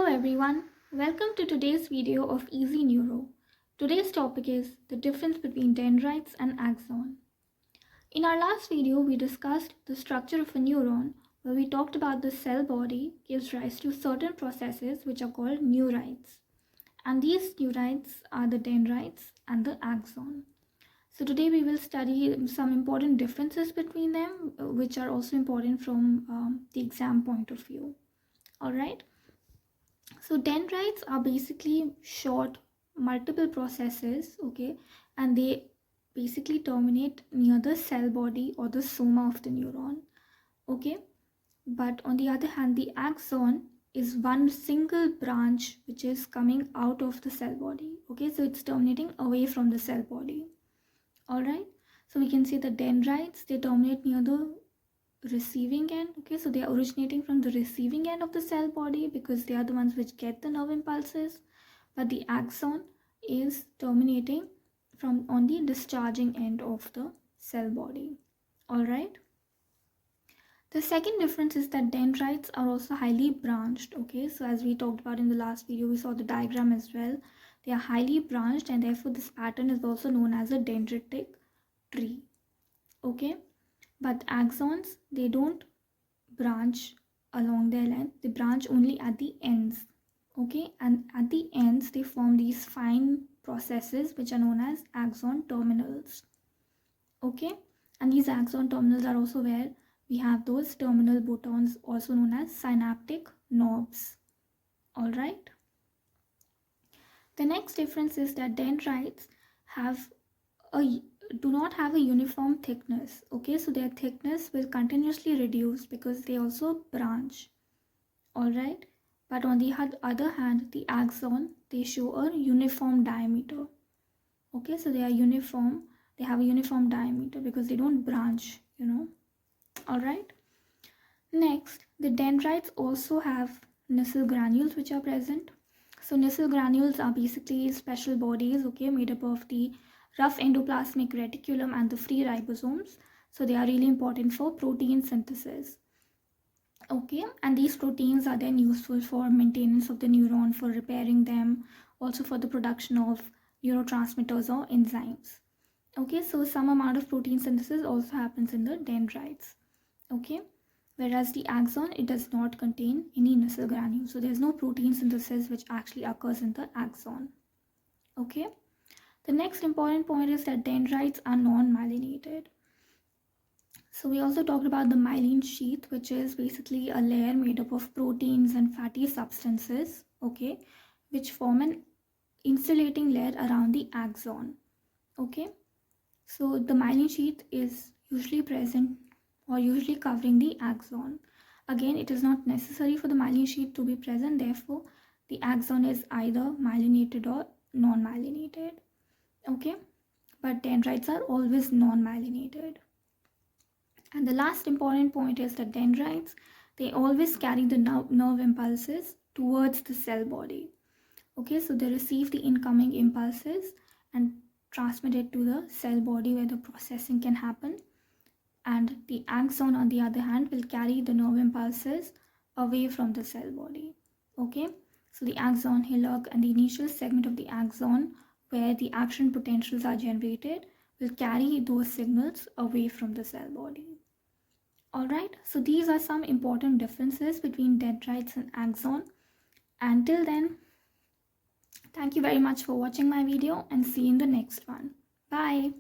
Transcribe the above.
Hello everyone, welcome to today's video of Easy Neuro. Today's topic is the difference between dendrites and axon. In our last video, we discussed the structure of a neuron where we talked about the cell body gives rise to certain processes which are called neurites. And these neurites are the dendrites and the axon. So today we will study some important differences between them which are also important from the exam point of view. Alright. So dendrites are basically short multiple processes, okay, and they basically terminate near the cell body or the soma of the neuron, okay. But on the other hand, the axon is one single branch which is coming out of the cell body, okay, so it's terminating away from the cell body. All right, so we can say the dendrites, they terminate near the receiving end, okay, so they are originating from the receiving end of the cell body because they are the ones which get the nerve impulses, but the axon is terminating from on the discharging end of the cell body. All right, the second difference is that dendrites are also highly branched, okay, so as we talked about in the last video, we saw the diagram as well. They are highly branched and therefore this pattern is also known as a dendritic tree, okay. But axons, they don't branch along their length, they branch only at the ends, okay, and at the ends they form these fine processes which are known as axon terminals, okay. And these axon terminals are also where we have those terminal botons, also known as synaptic knobs. All right, the next difference is that dendrites have a do not have a uniform thickness, okay, so their thickness will continuously reduce because they also branch. All right, but on the other hand, the axon, they show a uniform diameter, okay, so they are uniform, they have a uniform diameter because they don't branch, all right. Next, the dendrites also have Nissl granules which are present. So Nissl granules are basically special bodies, okay, made up of the rough endoplasmic reticulum and the free ribosomes. So they are really important for protein synthesis, okay, and these proteins are then useful for maintenance of the neuron, for repairing them, also for the production of neurotransmitters or enzymes, okay. So some amount of protein synthesis also happens in the dendrites, okay, whereas the axon, it does not contain any Nissl granules, so there's no protein synthesis which actually occurs in the axon, okay. The next important point is that dendrites are non-myelinated. So we also talked about the myelin sheath, which is basically a layer made up of proteins and fatty substances, okay, which form an insulating layer around the axon, okay. So the myelin sheath is usually present or usually covering the axon. Again, it is not necessary for the myelin sheath to be present, therefore the axon is either myelinated or non-myelinated, okay, but dendrites are always non-myelinated. And the last important point is that dendrites, they always carry the nerve impulses towards the cell body, okay, so they receive the incoming impulses and transmit it to the cell body where the processing can happen, and the axon on the other hand will carry the nerve impulses away from the cell body, okay. So the axon hillock and the initial segment of the axon where the action potentials are generated will carry those signals away from the cell body. Alright, so these are some important differences between dendrites and axon. Until then, thank you very much for watching my video and see you in the next one. Bye.